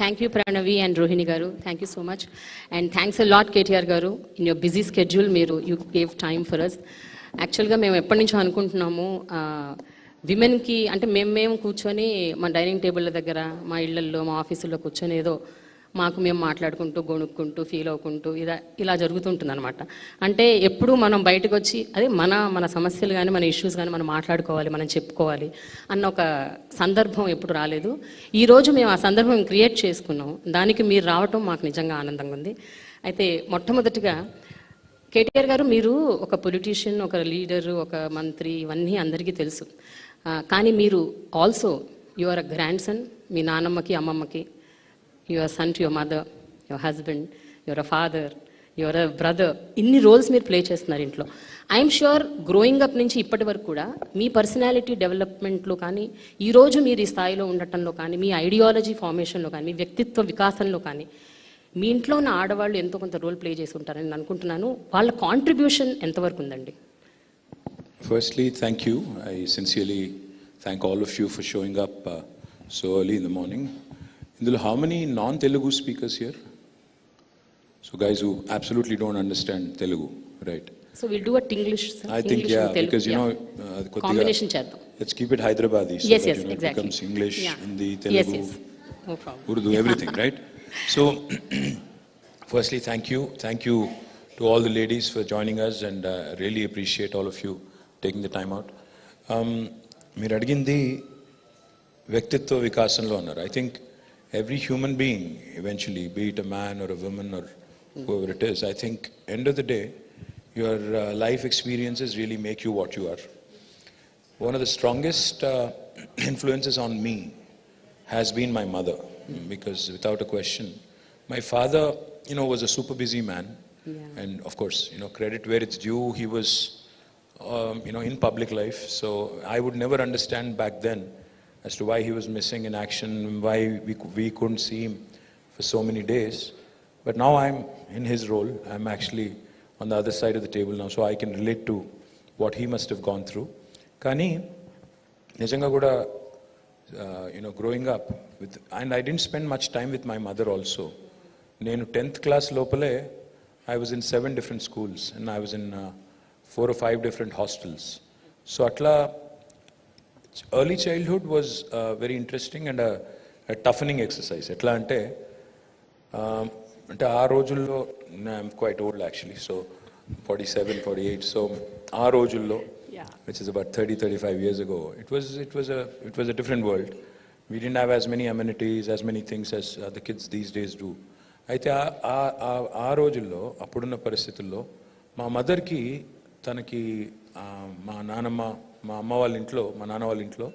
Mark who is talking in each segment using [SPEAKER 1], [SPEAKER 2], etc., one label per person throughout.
[SPEAKER 1] Thank you, Pranavi and Rohini Garu. Thank you so much. And thanks a lot, KTR Garu. In your busy schedule, you gave time for us. Actually, మేము ఎప్పటి నుంచో అనుకుంటున్నాము విమెన్కి అంటే మేము కూర్చొని మా dining table దగ్గర మా ఇళ్లల్లో మా ఆఫీసుల్లో కూర్చొని ఏదో మాకు మేము మాట్లాడుకుంటూ గొణుక్కుంటూ ఫీల్ అవుకుంటూ ఇలా జరుగుతుంటుంది అనమాట. అంటే ఎప్పుడు మనం బయటకు వచ్చి అదే మన సమస్యలు కానీ మన ఇష్యూస్ కానీ మనం మాట్లాడుకోవాలి, మనం చెప్పుకోవాలి అన్న ఒక సందర్భం ఎప్పుడు రాలేదు. ఈరోజు మేము ఆ సందర్భం క్రియేట్ చేసుకున్నాం. దానికి మీరు రావటం మాకు నిజంగా ఆనందంగా ఉంది. అయితే మొట్టమొదటిగా కేటీఆర్ గారు, మీరు ఒక పొలిటీషియన్, ఒక లీడరు, ఒక మంత్రి, ఇవన్నీ అందరికీ తెలుసు. కానీ మీరు also you are a grandson. మీ నాన్నమ్మకి అమ్మమ్మకి, you are a son to your mother, your husband, you are a father, you are a brother. ఇన్ని రోల్స్ మీరు ప్లే చేస్తున్నారు ఇంట్లో. ఐఎమ్ ష్యూర్ గ్రోయింగ్ అప్ నుంచి ఇప్పటి వరకు కూడా మీ పర్సనాలిటీ డెవలప్మెంట్లో కానీ, ఈరోజు మీరు ఈ స్థాయిలో ఉండటంలో కానీ, మీ ఐడియాలజీ ఫార్మేషన్లో కానీ, మీ వ్యక్తిత్వ వికాసంలో కానీ మీ ఇంట్లో ఉన్న ఆడవాళ్ళు ఎంతో కొంత రోల్ ప్లే చేసి ఉంటారని నేను అనుకుంటున్నాను. వాళ్ళ కాంట్రిబ్యూషన్ ఎంతవరకు ఉందండి?
[SPEAKER 2] Firstly, thank you. I sincerely thank all of you for showing up so early in the morning. How many non-Telugu speakers here? So guys who absolutely don't understand Telugu, right?
[SPEAKER 1] So we'll do a English.
[SPEAKER 2] I think yeah, because you know
[SPEAKER 1] combination cheddam.
[SPEAKER 2] Let's keep it Hyderabadi so
[SPEAKER 1] yes,
[SPEAKER 2] that
[SPEAKER 1] yes,
[SPEAKER 2] you know,
[SPEAKER 1] exactly.
[SPEAKER 2] it becomes English, Hindi,
[SPEAKER 1] Yes,
[SPEAKER 2] Telugu,
[SPEAKER 1] yes. No problem.
[SPEAKER 2] Urdu, everything, right? So firstly, thank you to all the ladies for joining us, and really appreciate all of you taking the time out. Meer adigindi vyaktitva vikasanlo annaru. I think every human being eventually, be it a man or a woman or whoever it is, I think end of the day your life experiences really make you what you are. One of the strongest influences on me has been my mother, because without a question, my father, you know, was a super busy man, and of course, you know, credit where it's due, he was you know, in public life. So I would never understand back then as to why he was missing in action, why we couldn't see him for so many days. But now I'm in his role. I'm actually on the other side of the table now, so I can relate to what he must have gone through. Kani, nijanga kuda, you know, growing up with, and I didn't spend much time with my mother also. Nenu 10th class lopale, I was in 7 different schools, and I was in 4 or 5 different hostels. So atla, early childhood was very interesting and a toughening exercise. Etla ante aa rojullo, I'm quite old actually, so 47, 48. So aa rojullo, which is about 30-35 years ago, it was a different world. We didn't have as many amenities, as many things as the kids these days do. అయితే ఆ రోజుల్లో అప్పుడున్న పరిస్థితుల్లో మా మదర్కి తనకి మా నాన్నమ్మ, మా అమ్మ వాళ్ళ ఇంట్లో, మా నాన్న వాళ్ళ ఇంట్లో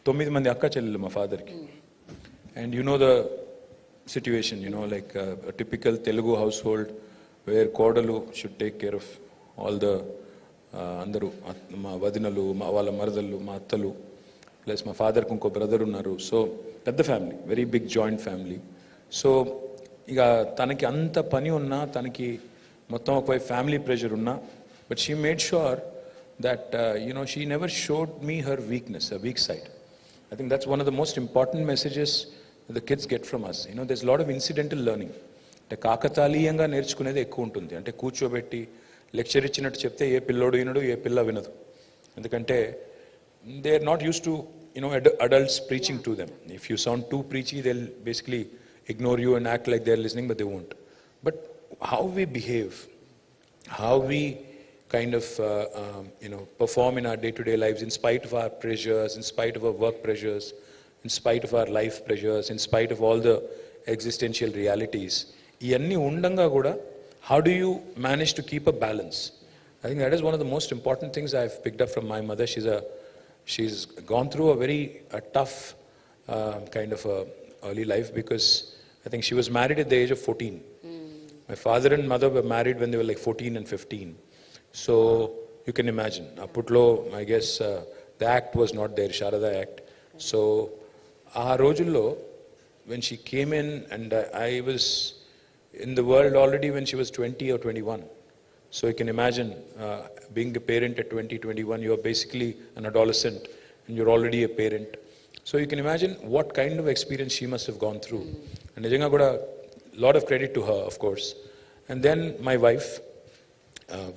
[SPEAKER 2] 9 మంది అక్క చెల్లెలు మా ఫాదర్కి. And you know the situation, you know, like a typical Telugu household where కోడలు should take care of all the అందరూ, మా వదినలు, మా వాళ్ళ మరదళ్ళు, మా అత్తలు, ప్లస్ మా ఫాదర్కి ఇంకో బ్రదర్ ఉన్నారు. సో పెద్ద family, very big joint family. So ఇక తనకి అంత పని ఉన్నా, తనకి మొత్తం ఒకవైపు ఫ్యామిలీ ప్రెషర్ ఉన్నా, but she made sure that you know, she never showed me her weakness, her weak side. I think that's one of the most important messages that the kids get from us. You know, there's a lot of incidental learning. అంటే కాకతాళీయంగా నేర్చుకునేది ఎక్కువ ఉంటుంది. అంటే కూర్చోబెట్టి lecture ఇచ్చినట్టు చెప్తే ఏ పిల్లోడు వినడు, ఏ పిల్ల వినదు. ఎందుకంటే they are not use to, you know, adults preaching to them. If you sound too preachy, they'll basically ignore you and act like they're listening, but they won't. But how we behave, how we kind of you know, perform in our day-to-day lives in spite of our pressures, in spite of our work pressures, in spite of our life pressures, in spite of all the existential realities, iyanni undanga kuda how do you manage to keep a balance? I think that is one of the most important things I've picked up from my mother. She's gone through a very tough kind of early life, because I think she was married at the age of 14. My father and mother were married when they were like 14 and 15. So you can imagine, aputlo, I guess the act was not there, Sharada Act. So aa rojullo, when she came in, and I was in the world already when she was 20 or 21. So you can imagine being a parent at 20, 21, you're basically an adolescent and you're already a parent. So you can imagine what kind of experience she must have gone through. And nijanga kuda lot of credit to her, of course. And then my wife,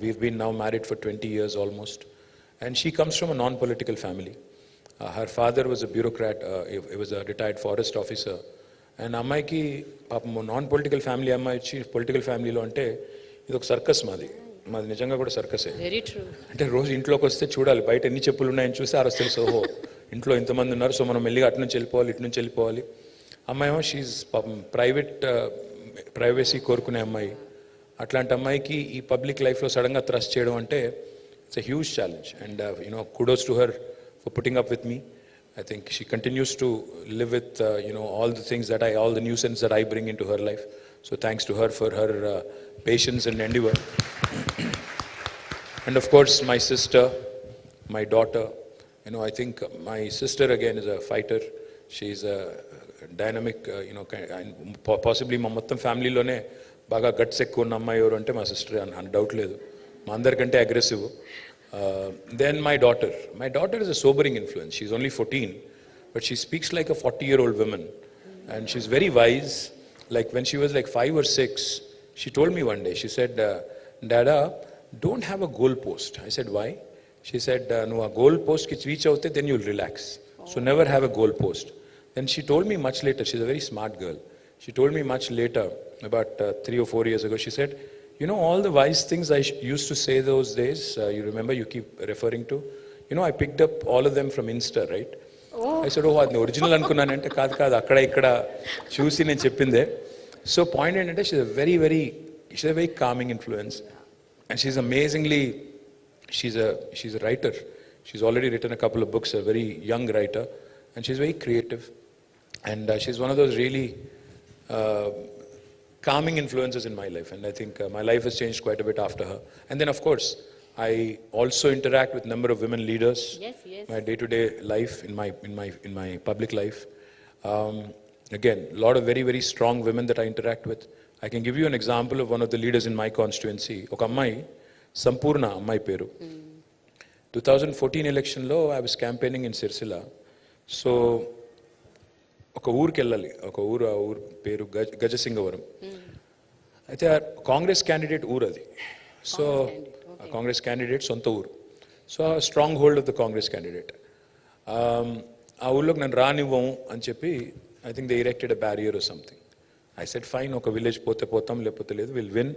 [SPEAKER 2] we've been now married for 20 years almost, and she comes from a non-political family. Her father was a bureaucrat, he was a retired forest officer. And అమ్మాయికి పాపం non political family అమ్మాయి వచ్చి political ఫ్యామిలీలో అంటే ఇది ఒక circus మాది నిజంగా కూడా సర్కసే.
[SPEAKER 1] Very true.
[SPEAKER 2] అంటే రోజు ఇంట్లోకి వస్తే చూడాలి బయట ఎన్ని చెప్పులు ఉన్నాయని చూస్తే ఆ రోజు తెలుసు ఓహో ఇంట్లో ఇంతమంది ఉన్నారు, సో మనం మెల్లిగా అటు నుంచి వెళ్ళిపోవాలి ఇటు నుంచి వెళ్ళిపోవాలి. అమ్మాయి ఏమో షీజ్ పాపం ప్రైవసీ కోరుకునే అమ్మాయి. అట్లాంటి అమ్మాయికి ఈ పబ్లిక్ లైఫ్లో సడన్గా థ్రస్ట్ చేయడం అంటే it's a huge challenge. And kudos to her for putting up with me. I think she continues to live with all the things all the nuisance that I bring into her life. So thanks to her for her patience and endeavor. And of course my sister, my daughter. I think my sister again is a fighter. She's a dynamic, possibly మా మొత్తం ఫ్యామిలీలోనే బాగా guts ఎక్కువ ఉన్న అమ్మాయి ఎవరు అంటే మా sister అని డౌట్ లేదు. మా అందరికంటే aggressive. Then my daughter is a sobering influence. She's only 14, but she speaks like a 40-year-old woman, and she's very wise. Like when she was like 5 or 6, she told me one day, she said, Dada, don't have a goal post. I said, why? She said, no, a goal post ki reach out, then you'll relax. So never have a goal post. Then she told me much later, she's a very smart girl. She told me much later, about 3 or 4 years ago, she said, all the wise things I used to say those days, you remember, you keep referring to, I picked up all of them from Insta, right? Oh. I said, అది original అనుకున్నానంటే కాదు అక్కడ ఇక్కడ చూసి నేను చెప్పిందే. So point ఏంటంటే she's a very calming influence, and she's amazingly, she's a writer. She's already written a couple of books, a very young writer, and she's very creative, and she's one of those really calming influences in my life, and I think my life has changed quite a bit after her. And then of course I also interact with number of women leaders.
[SPEAKER 1] Yes.
[SPEAKER 2] My day-to-day life, in my public life. Again, a lot of very, very strong women that I interact with. I can give you an example of one of the leaders in my constituency. Oka ammai Sampurna ammai peru. 2014 election lo I was campaigning in Sirsila. So ఒక ఊరికి వెళ్ళాలి, ఒక ఊరు పేరు గజసింగవరం. అయితే Congress candidate ఊరు అది. So Congress candidate సొంత ఊరు. So stronghold of the Congress candidate. ఆ ఊళ్ళోకి నన్ను రానివ్వం అని చెప్పి I think they erected a barrier or something. I said fine, ఒక విలేజ్ పోతే పోతాం లేకపోతే లేదు, will win.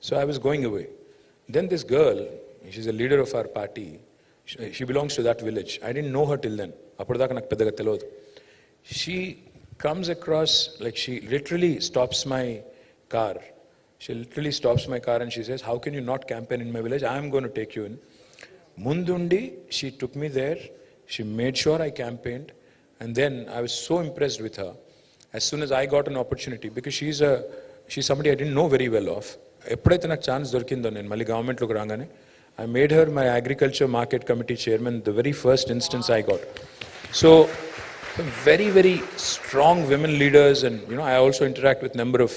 [SPEAKER 2] So I was going away. Then this girl, she's a leader of our party, she belongs to that village. I didn't know her till then. అప్పటిదాకా నాకు పెద్దగా తెలియదు. She comes across, like she literally stops my car. She literally stops my car and she says, how can you not campaign in my village? I am going to take you in. Mundundi, she took me there. She made sure I campaigned. And then I was so impressed with her. As soon as I got an opportunity, because she's somebody I didn't know very well of. ఎప్పుడైతే నాకు chance దొరికిందో నేను మళ్ళీ గవర్నమెంట్లోకి రాగానే, I made her my agriculture market committee chairman, the very first instance I got. So very, very strong women leaders, and I also interact with number of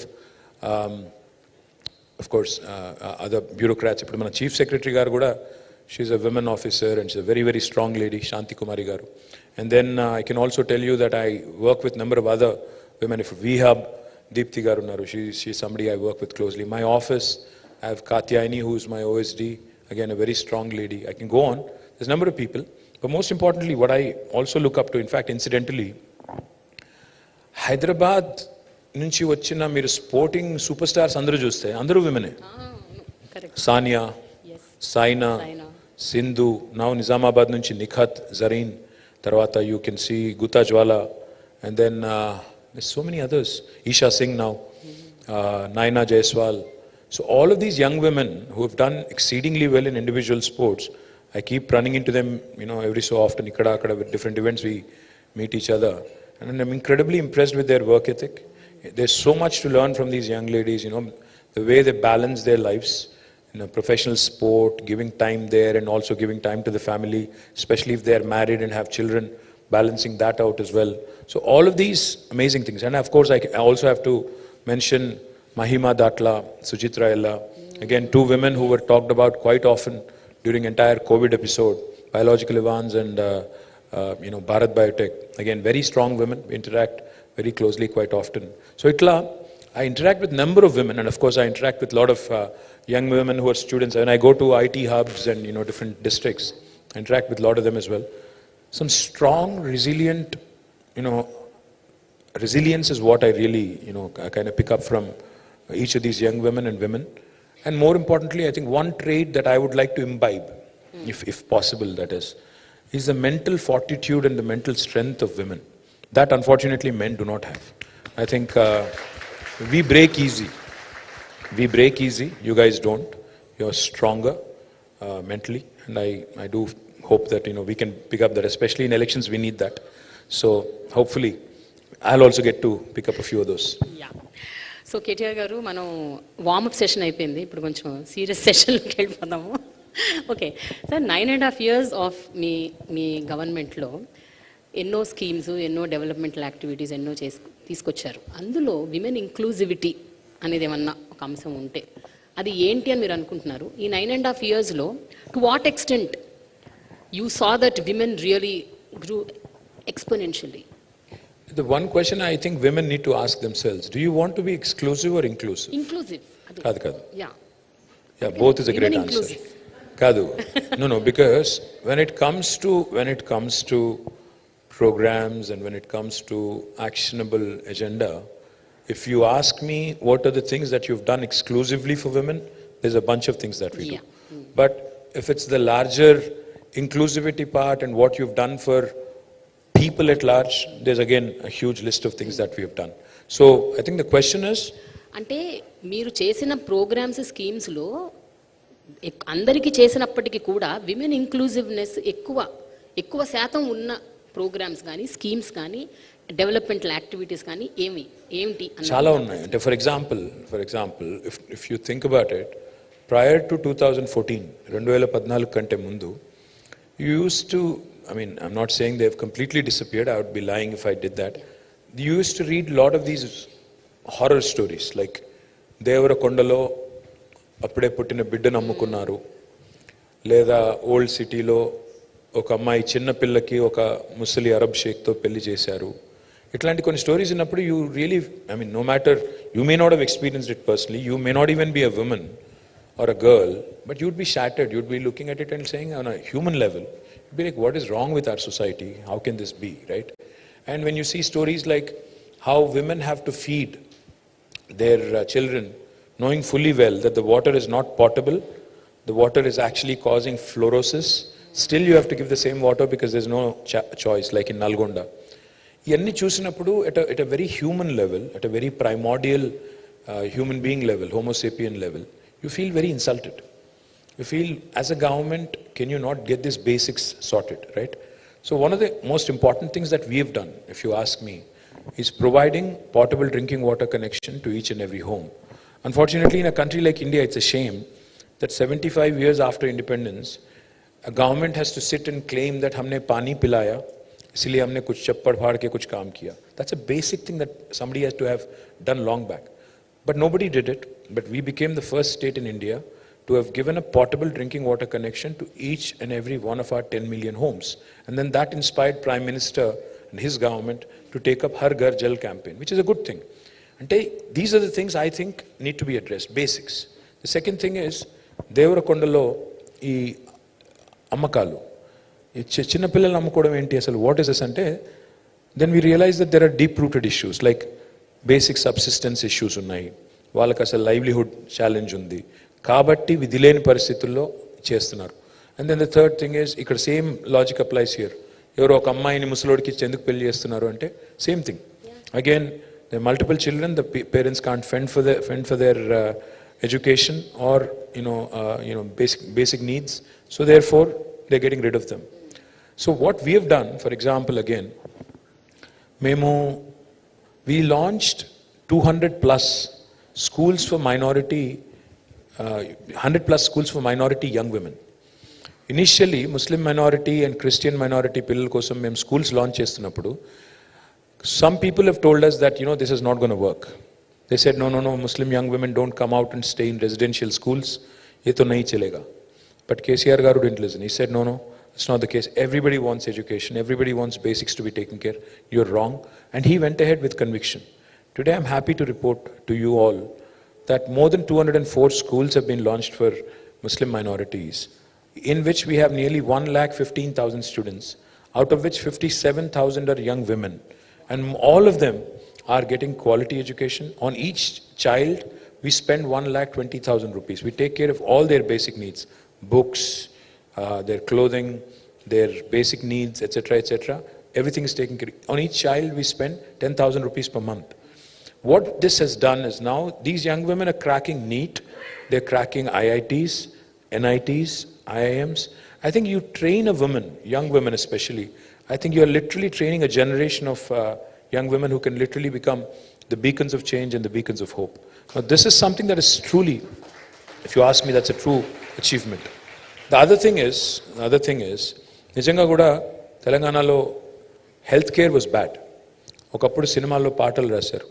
[SPEAKER 2] course other bureaucrats. Ippudu mana chief secretary garu kuda, she's a women officer and she's a very, very strong lady, Shanti Kumari garu. And then I can also tell you that I work with number of other women. If we have Deepthi garu unnaru, she's somebody I work with closely. My office, I have Katyayani, who's my OSD, again a very strong lady. I can go on, there's a number of people. But most importantly, what I also look up to, in fact, incidentally, Hyderabad నుంచి వచ్చిన మీరు sporting super stars అందరూ చూస్తే అందరూ విమెనే. Sania, Saina, Sindhu, now Nizamabad నుంచి నిఖత్, జరీన్, తర్వాత you can see Gutta Jwala, and then so many others, Esha Singh now, Naina Jaiswal. So all of these young women who have done exceedingly well in individual sports, I keep running into them, every so often, with different events we meet each other. And I'm incredibly impressed with their work ethic. There's so much to learn from these young ladies, the way they balance their lives in a professional sport, giving time there and also giving time to the family, especially if they're married and have children, balancing that out as well. So all of these amazing things. And of course, I also have to mention Mahima Datla, Suchitra Ella. Again, two women who were talked about quite often during entire COVID episode, biological Evans and Bharat Biotech, again, very strong women, we interact very closely quite often. So I interact with number of women, and of course I interact with a lot of young women who are students. When I go to IT hubs and different districts, I interact with a lot of them as well. Some strong, resilient, resilience is what I really, I kind of pick up from each of these young women and women. And more importantly, I think one trait that I would like to imbibe, if possible, that is the mental fortitude and the mental strength of women. That unfortunately men do not have. I think we break easy. We break easy. You guys don't. You're stronger mentally, and I do hope that we can pick up that. Especially in elections, we need that. So hopefully, I'll also get to pick up a few of those.
[SPEAKER 1] Yeah. So KTR garu, మనం warm up session అయిపోయింది. ఇప్పుడు కొంచెం serious సెషన్లోకి వెళ్ళిపోదాము. Okay sir, 9.5 years of మీ గవర్నమెంట్లో ఎన్నో schemes, ఎన్నో developmental activities ఎన్నో తీసుకొచ్చారు. అందులో విమెన్ ఇంక్లూజివిటీ అనేది ఏమన్నా ఒక అంశం ఉంటే అది ఏంటి అని మీరు అనుకుంటున్నారు? ఈ 9.5 yearsలో to what extent you saw that women really grew exponentially?
[SPEAKER 2] The one question I think women need to ask themselves, do you want to be exclusive or inclusive?
[SPEAKER 1] Inclusive.
[SPEAKER 2] Kadu.
[SPEAKER 1] Yeah.
[SPEAKER 2] Yeah, both is a great answer.
[SPEAKER 1] Inclusive.
[SPEAKER 2] Kadu. No, because when it comes to programs and when it comes to actionable agenda, if you ask me what are the things that you've done exclusively for women, there's a bunch of things that we do. But if it's the larger inclusivity part and what you've done for people at large, there's again a huge list of things that we have done. So I think the question is,
[SPEAKER 1] అంటే మీరు చేసిన programmes, స్కీమ్స్లో అందరికీ చేసినప్పటికీ కూడా women inclusiveness ఎక్కువ శాతం ఉన్న programmes కానీ, స్కీమ్స్ కానీ, డెవలప్మెంటల్ యాక్టివిటీస్ కానీ ఏమిటి?
[SPEAKER 2] చాలా ఉన్నాయి. అంటే for example if you think about it, prior to 2014, 2014 కంటే ముందు, you used to, I'm not saying they've completely disappeared. I would be lying if I did that. You used to read a lot of these horror stories, like Devarakondalo appude puttina biddanu ammukunnaru, leda old city lo oka ammayi chinna pillaki oka musali arab sheikh tho pelli chesaru. Itlanti konni stories innappudu you really, no matter, you may not have experienced it personally, you may not even be a woman or a girl, but you'd be shattered. You'd be looking at it and saying on a human level, you'd be like, what is wrong with our society? How can this be, right? And when you see stories like how women have to feed their children, knowing fully well that the water is not potable, the water is actually causing fluorosis, still you have to give the same water because there's no choice, like in Nalgonda. Iyanni chusinappudu at a very human level, at a very primordial human being level, homo sapien level, you feel very insulted. You feel, as a government, can you not get these basics sorted, right? So one of the most important things that we have done, if you ask me, is providing potable drinking water connection to each and every home. Unfortunately, in a country like India, it's a shame that 75 years after independence, a government has to sit and claim that हमने पानी पिलाया, इसलिए हमने कुछ चप्पड़ फाड़ के कुछ काम किया. That's a basic thing that somebody has to have done long back. But nobody did it. But we became the first state in India to have given a potable drinking water connection to each and every one of our 10 million homes. And then that inspired Prime Minister and his government to take up Har Ghar Jal campaign, which is a good thing. And these are the things I think need to be addressed, basics. The second thing is, Devarakondalo, ee ammakalu. Chinna pillalu ammukodam enti asalu, what is this ante? Then we realize that there are deep-rooted issues, like basic subsistence issues ఉన్నాయి, వాళ్ళకి అసలు livelihood challenge ఉంది కాబట్టి విధి లేని పరిస్థితుల్లో చేస్తున్నారు. And then the third thing is, ఇక్కడ సేమ్ లాజిక్ అప్లైస్ హియర్. ఎవరో ఒక అమ్మాయిని ముసలోడికి ఇచ్చి ఎందుకు పెళ్లి చేస్తున్నారు అంటే same thing. Again the multiple children, the parents can't fend for their education or basic needs, so therefore they're getting rid of them. So what we have done, for example, again, we launched 200 plus schools for minority, 100 plus schools for minority young women. Initially, Muslim minority and Christian minority pillal kosam mem schools launch chestunnappudu, some people have told us that, this is not going to work. They said, no, Muslim young women don't come out and stay in residential schools. Ye to nahi chalega. But KCR garu didn't listen. He said, no, It's not the case. Everybody wants education. Everybody wants basics to be taken care. You're wrong. And he went ahead with conviction. Today I'm happy to report to you all that more than 204 schools have been launched for Muslim minorities, in which we have nearly 1,15,000 students, out of which 57,000 are young women. And all of them are getting quality education. On each child, we spend 1,20,000 rupees. We take care of all their basic needs, books, their clothing, their basic needs, etc., etc. Everything is taken care of. On each child, we spend 10,000 rupees per month. What this has done is now these young women are cracking NEET, they're cracking IITs, NITs, IIMs. I think you train a woman, young women especially, I think you're literally training a generation of young women who can literally become the beacons of change and the beacons of hope. Now this is something that is truly, if you ask me, that's a true achievement. The other thing is, Nijanga Kuda, Telanganalo, healthcare was bad. Okappudu సినిమాల్లో పాటలు రాశారు,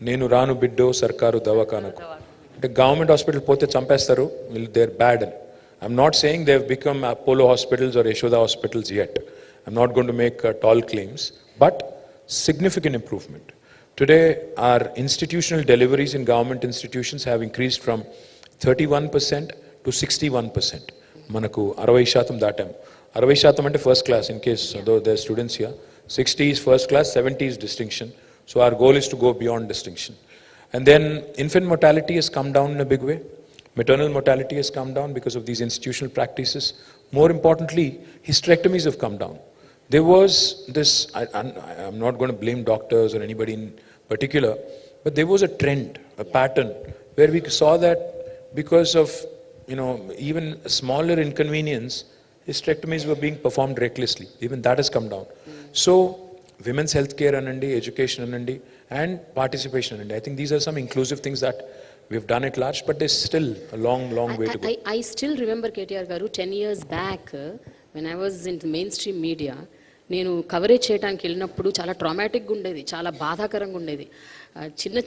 [SPEAKER 2] నేను రాను బిడ్డో సర్కారు దవాఖానకు. అంటే government hospital పోతే చంపేస్తారు, they're bad. I'm not saying they've become Apollo hospitals or Yashoda hospitals yet. I'm not going to make tall claims, but significant improvement. Today, our institutional deliveries in government institutions have increased from 31% to 61%. Manaku 60% datam. 60% ante first class, in case though there are students here. 60 is first class, 70 is distinction. So our goal is to go beyond distinction. And then infant mortality has come down in a big way. Maternal mortality has come down because of these institutional practices. More importantly, hysterectomies have come down. There was this, I'm not going to blame doctors or anybody in particular, but there was a trend, a pattern, where we saw that because of, even smaller inconvenience, hysterectomies were being performed recklessly. Even that has come down. So, women's healthcare anandi, education anandi, and participation anandi. I think these are some inclusive things that we've done at large, but there's still a long way to go.
[SPEAKER 1] I still remember KTR garu 10 years back when I was in the mainstream media. నేను coverage చేయడానికి వెళ్ళినప్పుడు చాలా ట్రామాటిక్గా ఉండేది, చాలా బాధాకరంగా ఉండేది.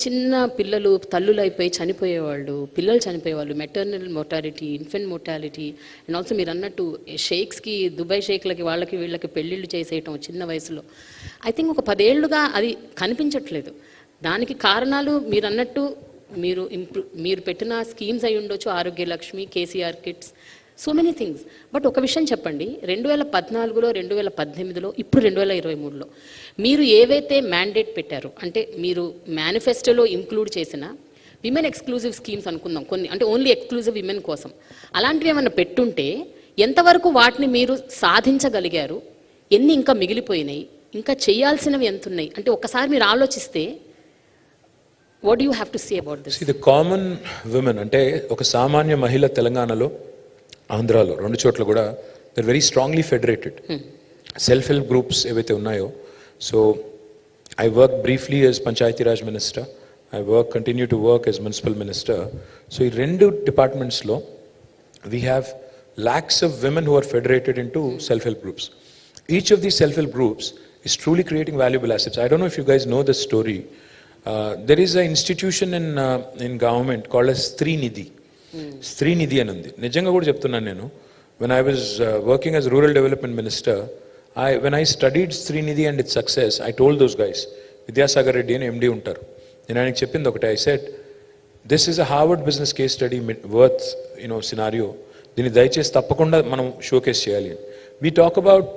[SPEAKER 1] చిన్న పిల్లలు తల్లులు అయిపోయి చనిపోయేవాళ్ళు, పిల్లలు చనిపోయేవాళ్ళు, maternal mortality, infant mortality, and also మీరు అన్నట్టు షేక్స్కి, దుబాయ్ షేక్లకి వాళ్ళకి వీళ్ళకి పెళ్ళిళ్ళు చేసేయటం చిన్న వయసులో. ఐ థింక్ ఒక 10 ఏళ్ళుగా అది కనిపించట్లేదు. దానికి కారణాలు మీరు అన్నట్టు మీరు పెట్టిన స్కీమ్స్ అయి ఉండొచ్చు, Arogya Lakshmi, KCR kits, so many things. But ఒక విషయం చెప్పండి, 2014లో, 2018లో, ఇప్పుడు 2023లో మీరు ఏవైతే మ్యాండేట్ పెట్టారో, అంటే మీరు మేనిఫెస్టోలో ఇంక్లూడ్ చేసిన విమెన్ ఎక్స్క్లూజివ్ స్కీమ్స్ అనుకుందాం కొన్ని, అంటే ఓన్లీ ఎక్స్క్లూజివ్ విమెన్ కోసం, అలాంటివి ఏమైనా పెట్టుంటే ఎంతవరకు వాటిని మీరు సాధించగలిగారు, ఎన్ని ఇంకా మిగిలిపోయినాయి, ఇంకా చేయాల్సినవి ఎంత ఉన్నాయి, అంటే ఒకసారి మీరు ఆలోచిస్తే what do you have to say about this?
[SPEAKER 2] See, the common women, ante oka samanya mahila Telanganalo, Andhralo, rendu chotla kuda, they're very strongly federated. Self-help groups evaithe unnayo. So I worked briefly as Panchayati Raj Minister. I continue to work as Municipal Minister. So in rendu departments lo, we have lakhs of women who are federated into self-help groups. Each of these self-help groups is truly creating valuable assets. I don't know if you guys know the story. There is an institution in government called as Srinidhi. Srinidhi anundi. Nijanga kuda cheptunnanu nenu. When I was working as Rural Development Minister, when I studied Srinidhi and its success, I told those guys, Vidyasagar Reddy and MD untaru. Nenu ayaniki cheppindi okate, I said, this is a Harvard business case study worth, scenario. Dini dayachesi tappakunda manam showcase cheyali. We talk about,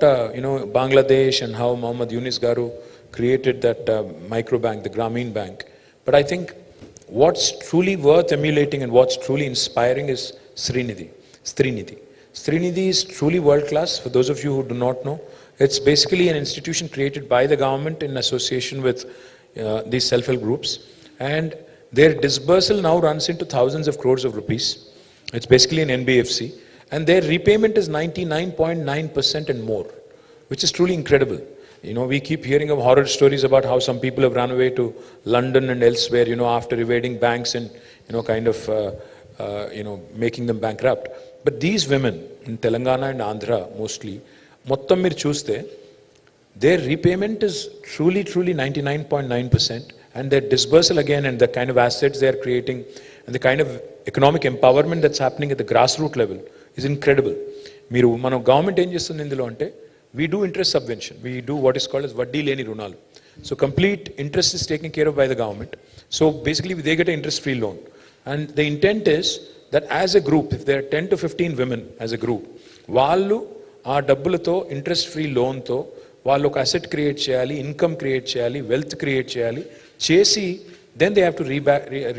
[SPEAKER 2] Bangladesh and how Muhammad Yunus garu created that micro bank, the Grameen Bank. But I think what's truly worth emulating and what's truly inspiring is Srinidhi. Srinidhi is truly world class. For those of you who do not know, it's basically an institution created by the government in association with these self-help groups. And their disbursal now runs into thousands of crores of rupees. It's basically an NBFC. And their repayment is 99.9% and more, which is truly incredible. We keep hearing of horror stories about how some people have run away to London and elsewhere, after evading banks and, making them bankrupt. But these women in Telangana and Andhra mostly, mottam meer chuste, their repayment is truly 99.9%, and their disbursal again and the kind of assets they are creating and the kind of economic empowerment that's happening at the grassroots level is incredible. మీరు మనం government ఏం చేస్తుంది ఇందులో అంటే we do interest subvention, we do what is called as వడ్డీ లేని రుణాలు. So complete interest is taken care of by the government. So basically they get an interest free loan, and the intent is that as a group, if there are 10 to 15 women as a group, వాళ్ళు ఆ డబ్బులతో interest free లోన్తో వాళ్ళు ఒక asset create చేయాలి, income create చేయాలి, wealth create చేయాలి, చేసి then they have to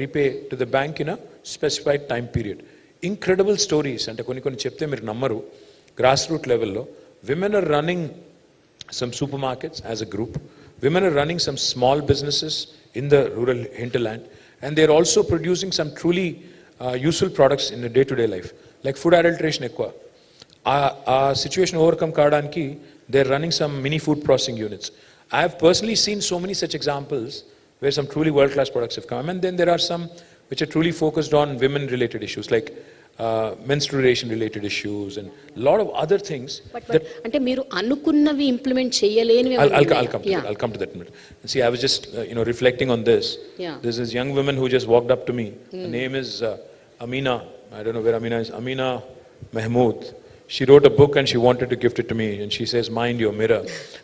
[SPEAKER 2] repay to the bank in a specified time period. Incredible stories, అంటే కొన్ని చెప్తే మీరు నమ్మరు. గ్రాస్ రూట్ లెవెల్లో women are running some supermarkets as a group, women are running some small businesses in the rural hinterland, and they're also producing some truly useful products in the day-to-day life, like food adulteration ఎక్కువ. ఆ situation overcome కావడానికి they're running some mini food processing units. I have personally seen so many such examples where some truly world-class products have come, and then there are some which are truly focused on women-related issues, like menstruation-related issues and a lot of other things.
[SPEAKER 1] But అంటే మీరు అనుకున్నవి implement చేయలేనివి.
[SPEAKER 2] I'll come to that in a minute. See, I was just reflecting on this.
[SPEAKER 1] Yeah.
[SPEAKER 2] There's this young woman who just walked up to me. Her name is Amina. I don't know where Amina is. Amina Mahmood. She wrote a book and she wanted to gift it to me, and she says, "Mind your mirror."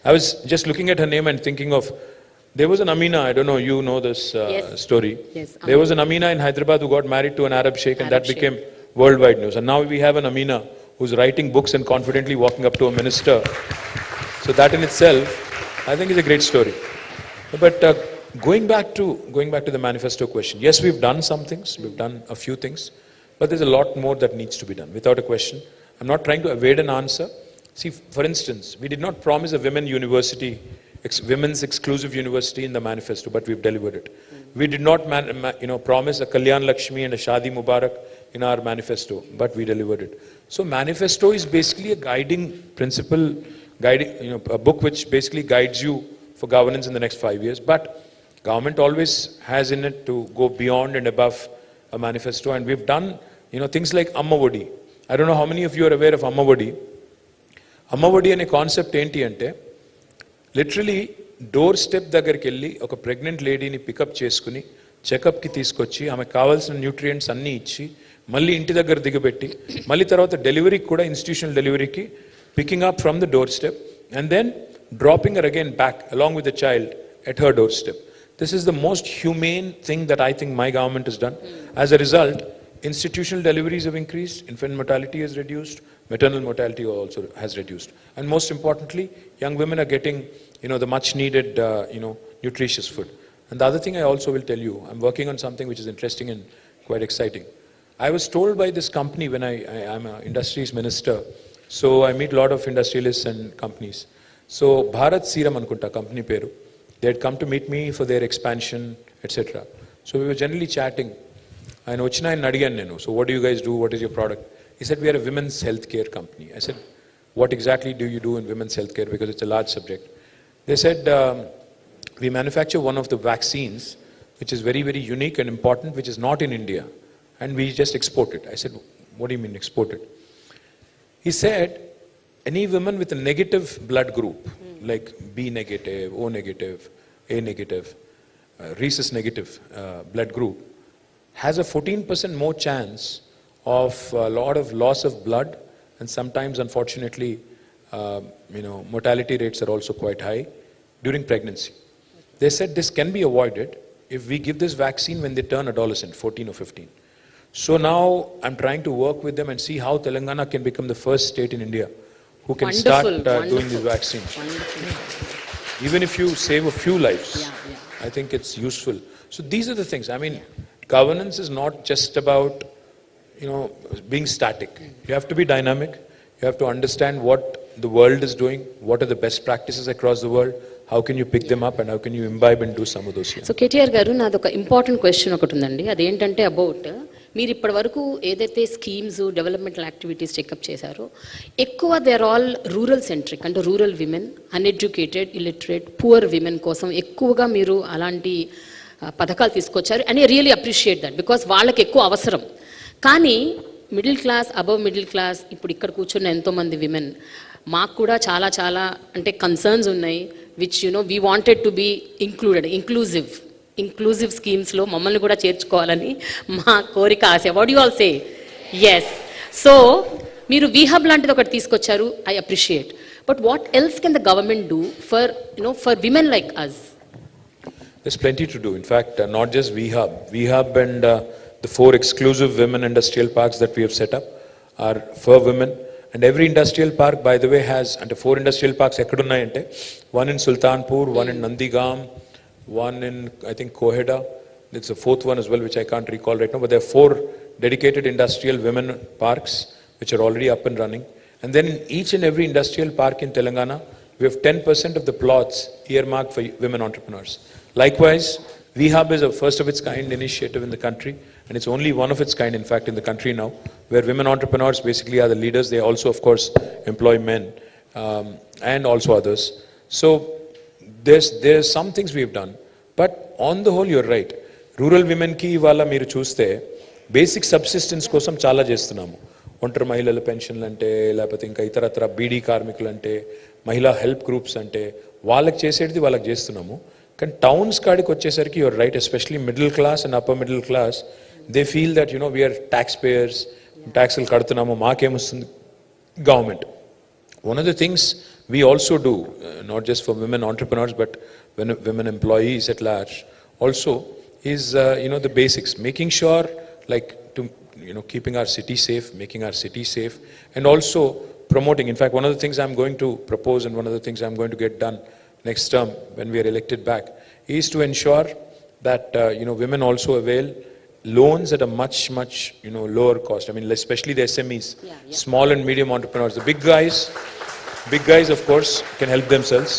[SPEAKER 2] I was just looking at her name and thinking of, there was an Amina, I don't know, you know this
[SPEAKER 1] Yes.
[SPEAKER 2] story.
[SPEAKER 1] Yes,
[SPEAKER 2] There was an Amina in Hyderabad who got married to an Arab sheikh, and that became worldwide news. And now we have an Amina who's writing books and confidently walking up to a minister. So that in itself, I think is a great story. But going back to the manifesto question, yes, we've done some things, we've done a few things, but there's a lot more that needs to be done, without a question. I'm not trying to evade an answer. See, for instance, we did not promise a women's exclusive university in the manifesto, but we've delivered it. We did not promise a Kalyan Lakshmi and a Shadi Mubarak in our manifesto, but we delivered it. So manifesto is basically a guiding principle, a book which basically guides you for governance in the next 5 years. But government always has in it to go beyond and above a manifesto, and we've done things like Amma Vodi. I don't know how many of you are aware of Amma Vodi. Amma Vodi ane concept enti ante literally door step దగ్గరికి వెళ్ళి ఒక pregnant లేడీని pickup చేసుకుని చెకప్కి తీసుకొచ్చి ఆమెకు కావాల్సిన nutrients అన్నీ ఇచ్చి మళ్ళీ ఇంటి దగ్గర దిగబెట్టి మళ్ళీ తర్వాత డెలివరీకి కూడా ఇన్స్టిట్యూషనల్ డెలివరీకి picking up from the doorstep and then dropping her again back along with the child at her doorstep. This is the most humane thing that I think my government has done. As a result, institutional deliveries have increased, infant mortality has reduced, maternal mortality also has reduced. And most importantly, young women are getting, the much needed, nutritious food. And the other thing I also will tell you, I'm working on something which is interesting and quite exciting. I was told by this company when I'm an industries minister, so I meet a lot of industrialists and companies. So Bharat Serum anukunta company peru. They had come to meet me for their expansion, etc. So we were generally chatting. ఆయన వచ్చిన ఆయన అడిగాను నేను, so what do you guys do, what is your product? He said, we are a women's healthcare company. I said, what exactly do you do in women's healthcare, because it's a large subject. They said, we manufacture one of the vaccines which is very, very unique and important, which is not in India, and we just export it. I said, what do you mean export it? He said, any woman with a negative blood group, like B negative, O negative, A negative, rhesus negative blood group, has a 14% more chance of a lot of loss of blood, and sometimes, unfortunately, mortality rates are also quite high during pregnancy. They said this can be avoided if we give this vaccine when they turn adolescent, 14 or 15. So now I'm trying to work with them and see how Telangana can become the first state in India who can start doing these vaccines. Even if you save a few lives, I think it's useful. So these are the things. I mean, governance is not just about, being static. You have to be dynamic. You have to understand what the world is doing, what are the best practices across the world, how can you pick them up, and how can you imbibe and do some of those here.
[SPEAKER 1] So KTR garu, నాది ఒక important question ఒకటి ఉందండి. అదేంటంటే about మీరు ఇప్పటి వరకు ఏదైతే schemes developmental activities checkup చేశారో ఎక్కువ they are all rural centric, అంటే rural women, uneducated, illiterate, poor women కోసం ఎక్కువగా మీరు అలాంటి పథకాలు తీసుకొచ్చారు. అని రియలీ అప్రిషియేట్ దట్, బికాస్ వాళ్ళకి ఎక్కువ అవసరం. కానీ middle class, above middle class, ఇప్పుడు ఇక్కడ కూర్చున్న ఎంతోమంది విమెన్, మాకు కూడా చాలా చాలా అంటే కన్సర్న్స్ ఉన్నాయి, which we wanted to be inclusive స్కీమ్స్లో మమ్మల్ని కూడా చేర్చుకోవాలని మా కోరిక, ఆశ. What you all say? Yes. So మీరు వీహబ్ లాంటిది ఒకటి తీసుకొచ్చారు, I appreciate. But what else can the government do for for women like us?
[SPEAKER 2] There's plenty to do. In fact, not just VHub and the 4 exclusive women industrial parks that we have set up are for women. And every industrial park, by the way, has, and 4 industrial parks, one in Sultanpur, one in Nandigam, one in, I think, Koheda. There's a 4th one as well, which I can't recall right now. But there are 4 dedicated industrial women parks, which are already up and running. And then in each and every industrial park in Telangana, we have 10% of the plots earmarked for women entrepreneurs. Likewise, VHub is a first of its kind initiative in the country, and it's only one of its kind, in fact, in the country now, where women entrepreneurs basically are the leaders. They also, of course, employ men and also others. So there's some things we've done, but on the whole, you're right. Rural women ki ivala మీరు చూస్తే basic subsistence కోసం చాలా చేస్తున్నాము. ఒంటరి మహిళల పెన్షన్లు అంటే, లేకపోతే ఇంకా ఇతరత్ర బీడీ కార్మికులు అంటే, మహిళా హెల్ప్ గ్రూప్స్ అంటే, వాళ్ళకి చేసేది వాళ్ళకి చేస్తున్నాము. కానీ టౌన్స్ కాడికి వచ్చేసరికి your right, especially middle class and upper middle class, they feel that we are tax payers, ట్యాక్స్లు కడుతున్నాము, మాకేమొస్తుంది government. One of the things we also do, not just for women entrepreneurs, but women employees at large, also is the basics, making sure like to keeping our city safe, making our city safe, and also promoting. In fact, one of the things I'm going to propose, and one of the things I'm going to get done next term when we are elected back, is to ensure that women also avail loans at a much lower cost. I mean, especially the SMEs, small and medium entrepreneurs. The big guys of course can help themselves,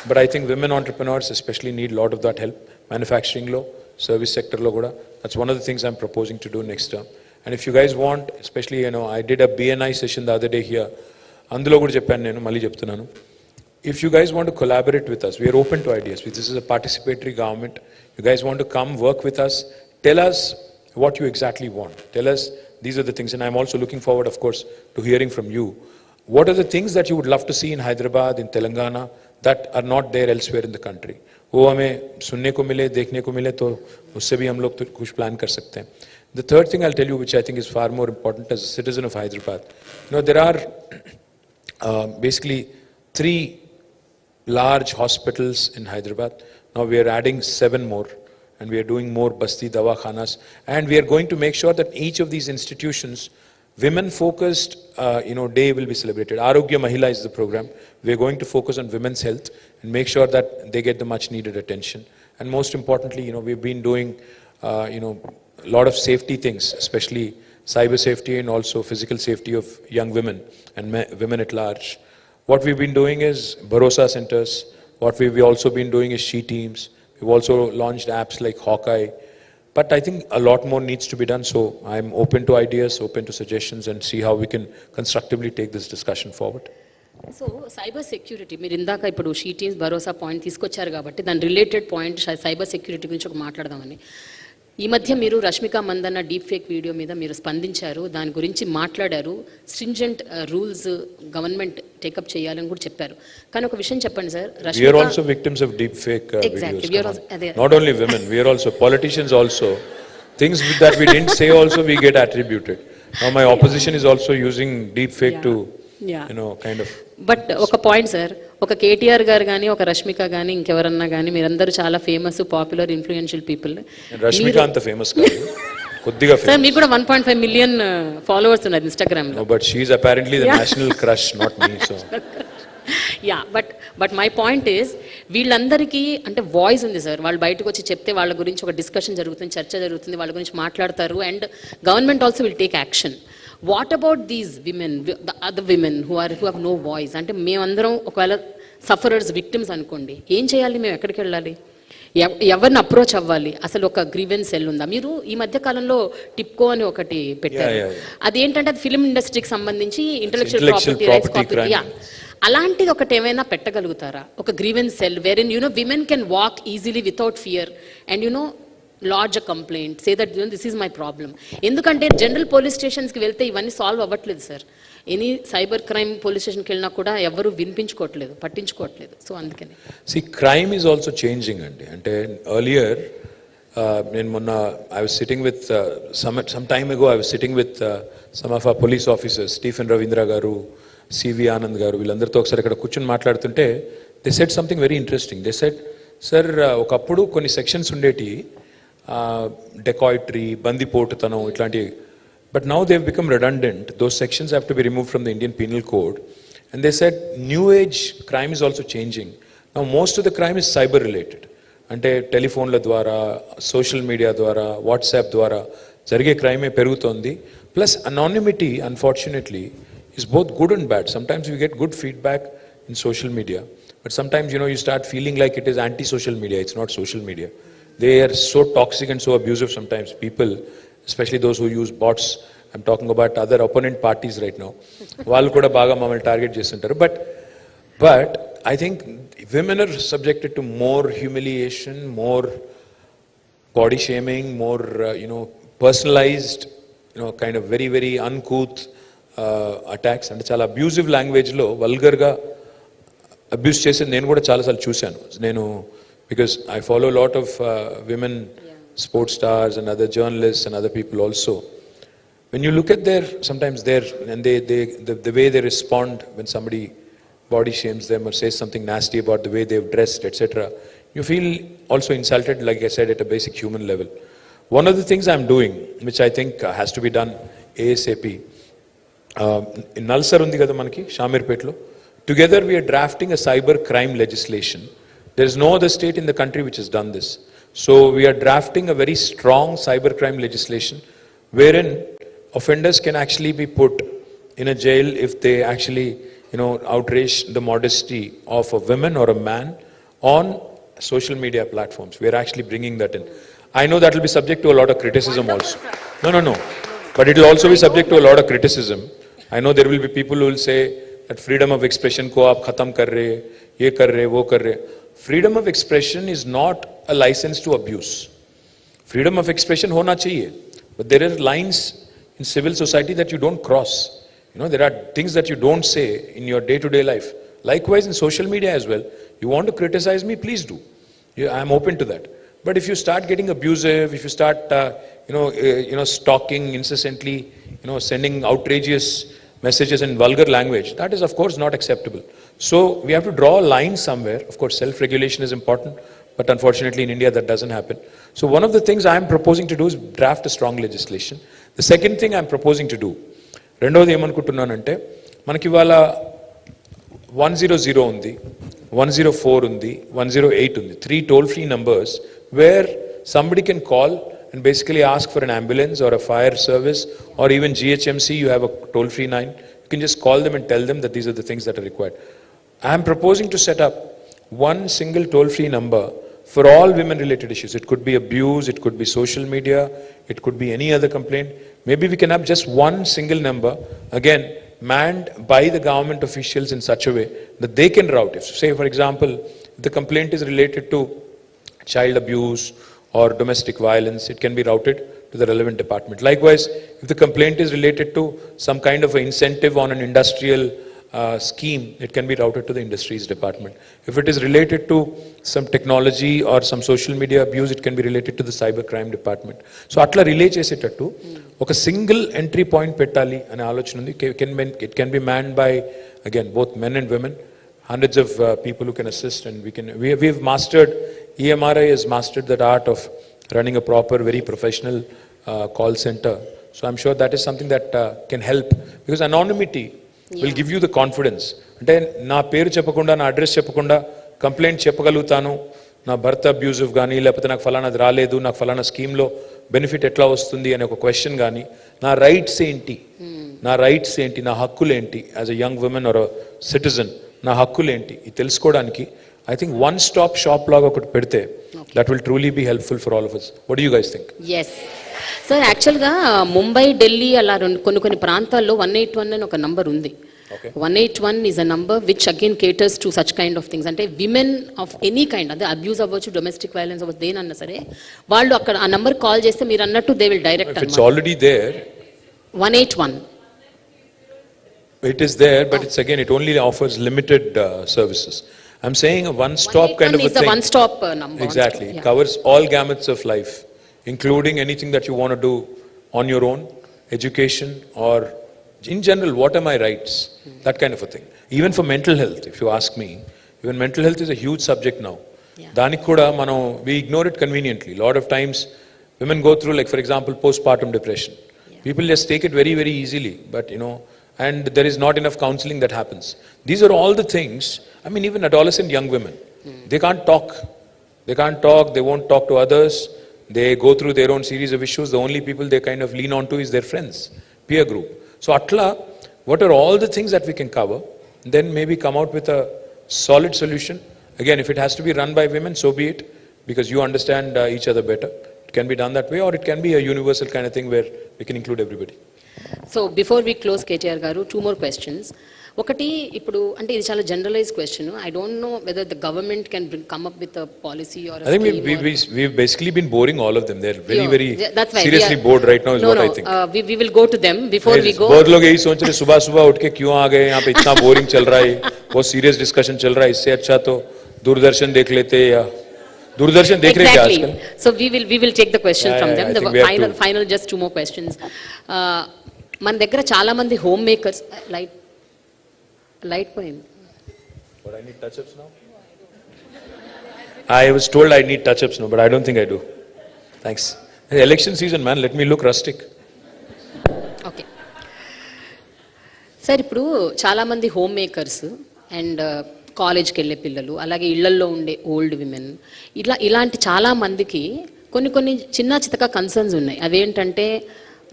[SPEAKER 2] but I think women entrepreneurs especially need a lot of that help. Manufacturing lo, service sector lo kuda, that's one of the things I'm proposing to do next term. And if you guys want, especially I did a BNI session the other day here, అందులో కూడా చెప్పాను, నేను మళ్ళీ చెప్తున్నాను. If you guys want to collaborate with us, we are open to ideas. This is a participatory government. You guys want to come work with us, tell us what you exactly want. Tell us these are the things, and I'm also looking forward, of course, to hearing from you. What are the things that you would love to see in Hyderabad, in Telangana, that are not there elsewhere in the country? वो हमें सुनने को मिले, देखने को मिले, तो उससे भी हम लोग तो कुछ प्लान कर सकते हैं. The third thing I'll tell you, which I think is far more important as a citizen of Hyderabad, there are basically 3 large hospitals in Hyderabad. Now we are adding 7 more, and we are doing more basti dawakhanas, and we are going to make sure that each of these institutions, women focused day will be celebrated. Arogya Mahila is the program. We are going to focus on women's health and make sure that they get the much needed attention. And most importantly, we've been doing a lot of safety things, especially cyber safety and also physical safety of young women and women at large. What we've been doing is Bharosa centers. What we've also been doing is she teams. We've also launched apps like Hawkeye. But I think a lot more needs to be done. So I'm open to ideas, open to suggestions, and see how we can constructively take this discussion forward.
[SPEAKER 1] So cyber security, మీరు ఇందాక ఇప్పుడు she teams Bharosa point తీసుకొచ్చారు కాబట్టి దాని related point cyber security గురించి ఒక మాట్లాడదామని. ఈ మధ్య మీరు Rashmika Mandanna deep fake video మీద మీరు స్పందించారు, దాని గురించి మాట్లాడారు, స్ట్రింజెంట్ రూల్స్ గవర్నమెంట్ టేకప్ చేయాలని కూడా చెప్పారు. కానీ ఒక విషయం చెప్పండి sir,
[SPEAKER 2] we are also victims of deep fake videos. Not only women, we are also politicians also. Things that we didn't say also we get attributed. Now my opposition is also using deep fake to kind of.
[SPEAKER 1] But ఒక point sir, ఒక కేటీఆర్ గారు కానీ, ఒక రష్మిక కానీ, ఇంకెవరన్నా కానీ, మీరందరూ చాలా famous, popular, influential people.
[SPEAKER 2] Rashmika అంత ఫేమస్ కాదు, కొద్దిగా
[SPEAKER 1] సార్. మీకు కూడా 1.5 మిలియన్ ఫాలోవర్స్ ఉన్నారు ఇన్స్టాగ్రామ్ లో.
[SPEAKER 2] But she is apparently the national crush, not me. So
[SPEAKER 1] yeah, but my point is, వీళ్ళందరికీ అంటే వాయిస్ ఉంది సార్. వాళ్ళు బయటకు వచ్చి చెప్తే వాళ్ళ గురించి ఒక డిస్కషన్ జరుగుతుంది, చర్చ జరుగుతుంది, వాళ్ళ గురించి మాట్లాడతారు, and government also will take action. What about these women, the other women who have no voice? అంటే మేమందరం ఒకవేళ సఫరర్స్, విక్టిమ్స్ అనుకోండి, ఏం చేయాలి? మేము ఎక్కడికి వెళ్ళాలి? ఎవరిని అప్రోచ్ అవ్వాలి? అసలు ఒక గ్రీవెన్స్ సెల్ ఉందా? మీరు ఈ మధ్య కాలంలో టిప్కో అని ఒకటి పెట్టారు, అదేంటంటే అది ఫిల్మ్ ఇండస్ట్రీకి సంబంధించి ఇంటెలెక్చువల్ ప్రాపర్టీ రైట్స్, అలాంటిది ఒకటి ఏమైనా పెట్టగలుగుతారా? ఒక grievance cell wherein women can walk easily without fear and lodge a complaint, say that this is my problem. ఎందుకంటే జనరల్ పోలీస్ స్టేషన్స్కి వెళ్తే ఇవన్నీ సాల్వ్ అవ్వట్లేదు sir. Any cyber crime police స్టేషన్కి వెళ్ళినా కూడా ఎవరు వినిపించుకోవట్లేదు, పట్టించుకోవట్లేదు. సో అందుకని
[SPEAKER 2] crime is also changing అండి. అంటే earlier I was sitting with, some time ago, I was sitting with some of our police officers, Stephen Ravindra garu, CV Anand garu, వీళ్ళందరితో ఒకసారి ఇక్కడ కూర్చొని మాట్లాడుతుంటే they said something very interesting. They said, sir, ఒకప్పుడు కొన్ని sections ఉండేటి, dacoitery, బందిపోటుతనం ఇట్లాంటివి, but now they've become redundant. Those sections have to be removed from the Indian Penal Code. And they said new age crime is also changing. Now most of the crime is cyber related. అంటే టెలిఫోన్ల ద్వారా, social media ద్వారా, WhatsApp ద్వారా జరిగే క్రైమే పెరుగుతోంది. Plus anonymity unfortunately is both good and bad. Sometimes we get good feedback in social media, but sometimes you start feeling like it is anti-social media. It's not social media. They are so toxic and so abusive sometimes. People, especially those who use bots, I'm talking about other opponent parties right now, వాళ్ళు కూడా బాగా మమ్మల్ని target చేస్తుంటారు. But I think women are subjected to more humiliation, more body shaming, more personalized, kind of very, very uncouth attacks. And చాలా abusive లాంగ్వేజ్లో వల్గర్గా abuse చేసేది నేను కూడా చాలాసార్లు చూశాను. Because I follow a lot of women sports stars and other journalists and other people also. When you look at sometimes the way they respond when somebody body shames them or says something nasty about the way they've dressed, etc., you feel also insulted, like I said, at a basic human level. One of the things I'm doing, which I think has to be done ASAP, in Nalsar undi kada manaki, Shamirpetlo, together we are drafting a cyber crime legislation. There is no other state in the country which has done this. So we are drafting a very strong cybercrime legislation wherein offenders can actually be put in a jail if they actually, outrage the modesty of a woman or a man on social media platforms. We are actually bringing that in. I know that will be subject to a lot of criticism also. No. But it will also be subject to a lot of criticism. I know there will be people who will say that freedom of expression ko aap khatam kar rahe, ye kar rahe, wo kar rahe. Freedom of expression is not a license to abuse. Freedom of expression hona chahiye, but there are lines in civil society that you don't cross. There are things that you don't say in your day-to-day life. Likewise in social media as well. You want to criticize me, please do. I'm open to that. But if you start getting abusive, if you start, stalking incessantly, sending outrageous messages in vulgar language, that is of course not acceptable. So we have to draw a line somewhere. Of course, self-regulation is important, but unfortunately in India that doesn't happen. So one of the things I'm proposing to do is draft a strong legislation. The second thing I'm proposing to do, రెండవది ఏమనుకుంటున్నానంటే, మనకి ఇవాళ 100 ఉంది, 104 ఉంది, 108 ఉంది, 3 toll-free numbers where somebody can call and basically ask for an ambulance or a fire service, or even GHMC, you have a toll-free 9. You can just call them and tell them that these are the things that are required. I am proposing to set up one single toll-free number for all women-related issues. It could be abuse, it could be social media, it could be any other complaint. Maybe we can have just one single number, again, manned by the government officials in such a way that they can route it. Say, for example, if the complaint is related to child abuse or domestic violence, it can be routed to the relevant department. Likewise, if the complaint is related to some kind of an incentive on an industrial scheme, it can be routed to the industries department. If it is related to some technology or some social media abuse, it can be related to the cyber crime department. So atla relay chesetattu oka single entry point pettali ane alochana undi. It can be manned by, again, both men and women, hundreds of people who can assist, and we have mastered, EMRI has mastered that art of running a proper, very professional call center. So I'm sure that is something that can help, because anonymity will give you the confidence. అంటే నా పేరు చెప్పకుండా, నా address చెప్పకుండా complaint చెప్పగలుగుతాను, నా భర్త abusive కానీ, లేకపోతే నాకు ఫలానాది రాలేదు, నాకు ఫలానా స్కీమ్లో బెనిఫిట్ ఎట్లా వస్తుంది అనే ఒక క్వశ్చన్ కానీ, నా రైట్స్ ఏంటి, నా హక్కులు ఏంటి, as a young woman or a citizen నా హక్కులు ఏంటి, ఇది తెలుసుకోవడానికి I think one stop shop లాగా ఒకటి పెడితే that will truly be helpful for all of us. What do you guys think?
[SPEAKER 1] Yes. Sir, యాక్చువల్గా ముంబై, ఢిల్లీ అలా కొన్ని ప్రాంతాల్లో 181 అని ఒక నంబర్ ఉంది. 181 is a number which again caters to such kind of things. అంటే విమెన్ ఆఫ్ ఎనీ కైండ్, అదే abuse అవ్వచ్చు, డొమెస్టిక్ వైలెన్స్ అవ్వచ్చు, దేనన్నా సరే వాళ్ళు అక్కడ ఆ నంబర్ కాల్ చేస్తే మీరు అన్నట్టు they will direct.
[SPEAKER 2] It's already there.
[SPEAKER 1] 181.
[SPEAKER 2] It is there, but it's again, it only offers limited services. I'm saying a one-stop kind of a thing.
[SPEAKER 1] Is a one-stop number.
[SPEAKER 2] Exactly. It covers all gamuts of life. including anything that you want to do on your own, education, or in general, what are my rights? That kind of a thing. Even for mental health, if you ask me, even mental health is a huge subject now. Danik kuda mano, we ignore it conveniently. A lot of times, women go through, like for example, postpartum depression. People just take it very, very easily, but and there is not enough counseling that happens. These are all the things, I mean, even adolescent young women, they can't talk. They can't talk, they won't talk to others. They go through their own series of issues. The only people they kind of lean on to is their friends, peer group. So Atla, what are all the things that we can cover? Then maybe come out with a solid solution. Again, if it has to be run by women, so be it, because you understand each other better. It can be done that way, or it can be a universal kind of thing where we can include everybody.
[SPEAKER 1] So before we close, KTR garu, 2 more questions. ఒకటి ఇప్పుడు అంటే ఇది చాలా generalise question I don't know whether the government can come up with a policy or
[SPEAKER 2] I think we've basically been boring all of them. They're very seriously bored right now is what I think.
[SPEAKER 1] We will go to them before we go.
[SPEAKER 2] बहुत लोग यही सोच रहे सुबह सुबह उठ के क्यों आ गए यहाँ पे, इतना बोरिंग चल रहा है, बहुत सीरियस डिस्कशन चल रहा है, इससे अच्छा तो दूरदर्शन देख लेते या दूरदर्शन देख रहे क्या आजकल.
[SPEAKER 1] So we will take the question from them. The final just 2 more questions. మన దగ్గర చాలా మంది home makers light point.
[SPEAKER 2] But I need touch-ups now? I was told I need touch-ups now, but I don't think I do. Thanks. Election season, man, let me look rustic.
[SPEAKER 1] Okay. Sir, ఇప్పుడు చాలా మంది home makers and కాలేజ్కి వెళ్ళే పిల్లలు, అలాగే ఇళ్లల్లో ఉండే old women, ఇలాంటి చాలా మందికి కొన్ని చిన్న చితక కన్సర్న్స్ ఉన్నాయి. అవేంటంటే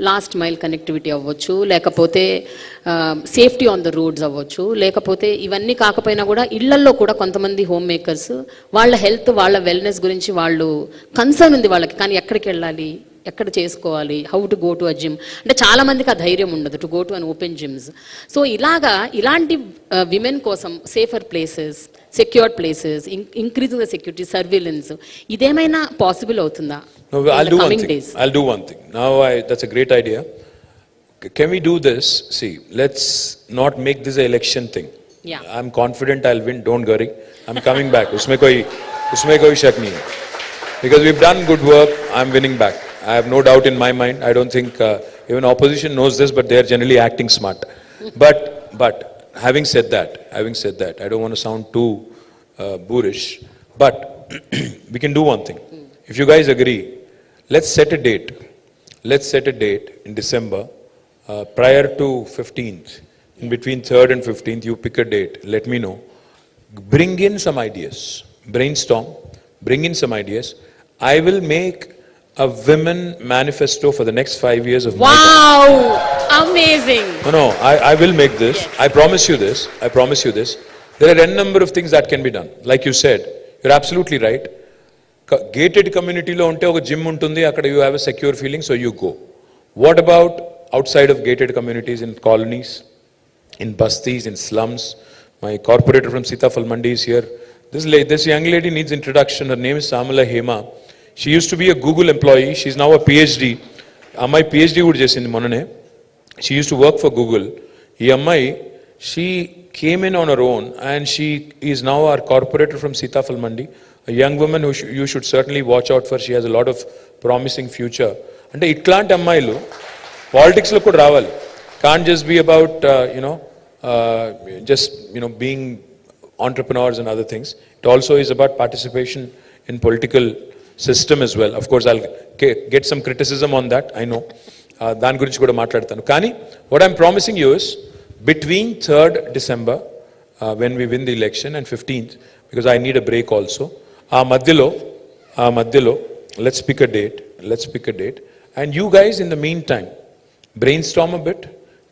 [SPEAKER 1] లాస్ట్ మైల్ కనెక్టివిటీ అవ్వచ్చు, లేకపోతే సేఫ్టీ ఆన్ ద రోడ్స్ అవ్వచ్చు, లేకపోతే ఇవన్నీ కాకపోయినా కూడా ఇళ్లల్లో కూడా కొంతమంది హోమ్ మేకర్స్ వాళ్ళ హెల్త్, వాళ్ళ వెల్నెస్ గురించి వాళ్ళు కన్సర్న్ ఉంది వాళ్ళకి, కానీ ఎక్కడికి వెళ్ళాలి, ఎక్కడ చేసుకోవాలి, how to go to a gym, అంటే చాలా మందికి ఆ ధైర్యం ఉండదు to go to an open gyms. So ఇలాంటి విమెన్ కోసం safer places, secured places, increasing the security, surveillance, ఇదేమైనా పాసిబుల్ అవుతుందా?
[SPEAKER 2] No, I'll do one thing. Now that's a great idea. Can we do this? See, let's not make this an election thing.
[SPEAKER 1] Yeah.
[SPEAKER 2] I'm confident I'll win, don't worry. I'm coming back. Usme koi shak nahi hai. Because we've done good work, I'm winning back. I have no doubt in my mind. I don't think even opposition knows this, but they're generally acting smart. But having said that, I don't want to sound too boorish, but we can do one thing. If you guys agree, let's set a date. Let's set a date in December, prior to 15th. In between 3rd and 15th, you pick a date. Let me know. Bring in some ideas. Brainstorm. Bring in some ideas. I will make a women manifesto for the next 5 years of my life.
[SPEAKER 1] Wow! Amazing!
[SPEAKER 2] No, I will make this. Yes. I promise you this. There are n number of things that can be done. Like you said, you're absolutely right. Gated community lo unte oka gym untundi, akkada you have a secure feeling, so you go. What about outside of gated communities, in colonies, in bastis, in slums? My corporator from Sitafal Mandi is here. This young lady needs introduction. Her name is Samala Hema. She used to be a Google employee. She's now a PhD. Ammai PhD would chesindi monane. She used to work for Google. Ee ammai, she came in on her own, and she is now our corporator from Sitafal Mandi. A young woman who you should certainly watch out for. She has a lot of promising future. Ante itlanti ammayilu politics lo kuda ravali. Can't just be about being entrepreneurs and other things. It also is about participation in political system as well. Of course, I'll get some criticism on that, I know. Dan gurinchi kuda maatladtanu. Kani what I'm promising you is between 3rd December, when we win the election, and 15th, because I need a break also. ఆ మధ్యలో let's pick a date, and you guys in the meantime brainstorm a bit,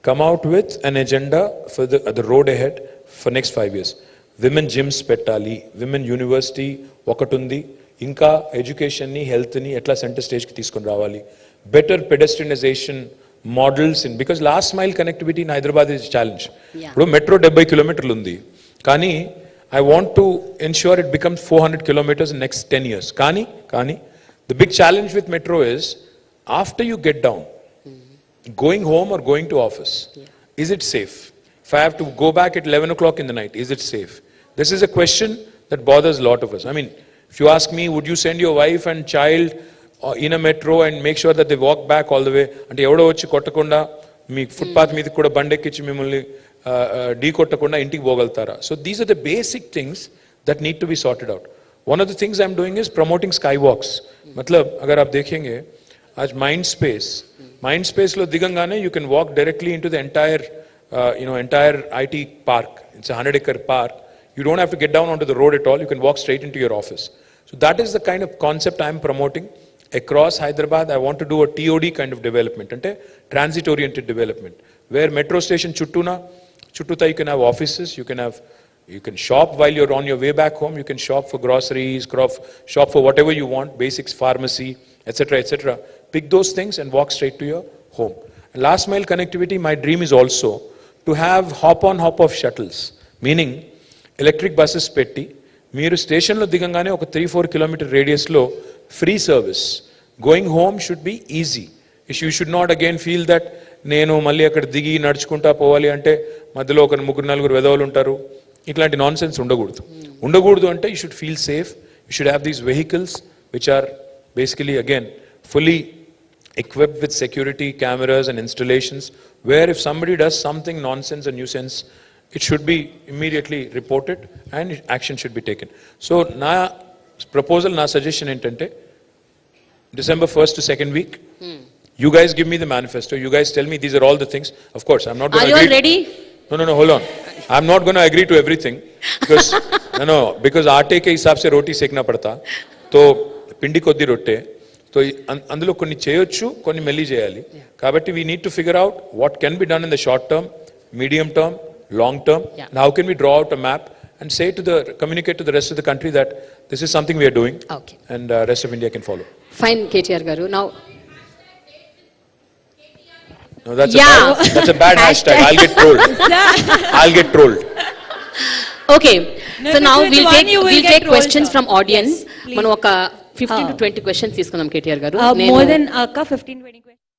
[SPEAKER 2] come out with an agenda for the road ahead for next 5 years. Women gyms pettali, women university ఒకటుndi, ఇంకా education ని, health ని ఎట్లా centre stage కి తీసుకొని రావాలి, better pedestrianisation models in, because last mile connectivity in Hyderabad is challenge. ఇప్పుడు metro 70 కిలోమీటర్లు ఉంది, కానీ I want to ensure it becomes 400 kilometers in next 10 years. Kani, the big challenge with metro is, after you get down, going home or going to office, is it safe? If I have to go back at 11 o'clock in the night, is it safe? This is a question that bothers a lot of us. I mean, if you ask me, would you send your wife and child in a metro and make sure that they walk back all the way. అంటే ఎవడో వచ్చి కొట్టకుండా మీ footpath మీదకి కూడా బండెక్కించి మిమ్మల్ని ఢీ కొట్టకుండా ఇంటికి పోగలుగుతారా? So these are the basic things that need to be sorted out. One of the things I'm doing is promoting skywalks. मतलब अगर आप देखेंगे आज माइंड स्पेस लो दिगंगाने you can walk directly into the entire IT park. It's a 100-acre park. You don't have to get down onto the road at all. You can walk straight into your office. So that is the kind of concept I'm promoting across Hyderabad. I want to do a TOD kind of development, ante transit oriented development, where metro station chuttuta you can have offices, you can shop while you're on your way back home, you can shop for groceries, shop for whatever you want, basics, pharmacy, etc. Pick those things and walk straight to your home. And last mile connectivity, my dream is also to have hop on hop off shuttles, meaning electric buses petti మీరు స్టేషన్లో దిగంగానే ఒక 3-4 kilometre రేడియస్లో free service. Going home should be easy. You should not again feel that నేను మళ్ళీ అక్కడ దిగి నడుచుకుంటా పోవాలి అంటే మధ్యలో ఒక 3-4 వెధవలు ఉంటారు. ఇట్లాంటి నాన్ సెన్స్ ఉండకూడదు అంటే you should feel safe. You should have these vehicles which are basically again fully equipped with security cameras and installations, where if somebody does something nonsense or nuisance, it should be immediately reported and action should be taken. So na proposal, na suggestion entante December 1st to 2nd week, you guys give me the manifesto, you guys tell me these are all the things. Of course I'm not going to agree.
[SPEAKER 1] Are you ready?
[SPEAKER 2] No, hold on. I'm not going to agree to everything because because aate ke hisab se roti sekna padta, to pindi koddi rotte, तो అందులో కొన్ని చేయొచ్చు, కొన్ని మెల్లి చేయాలి. కాబట్టి we need to figure out what can be done in the short term, medium term, long term, and how can we draw out a map and say communicate to the rest of the country that this is something we are doing,
[SPEAKER 1] okay,
[SPEAKER 2] and rest of India can follow.
[SPEAKER 1] Fine, KTR garu. Now
[SPEAKER 2] no, that's a bad hashtag. I'll get trolled.
[SPEAKER 1] Okay,
[SPEAKER 3] no,
[SPEAKER 1] so now we'll take questions
[SPEAKER 3] trolled,
[SPEAKER 1] from audience.
[SPEAKER 3] Yes,
[SPEAKER 1] మనం ఒక 15 to 20 questions తీసుకుందాం KTR garu.
[SPEAKER 3] more than 15-20 questions.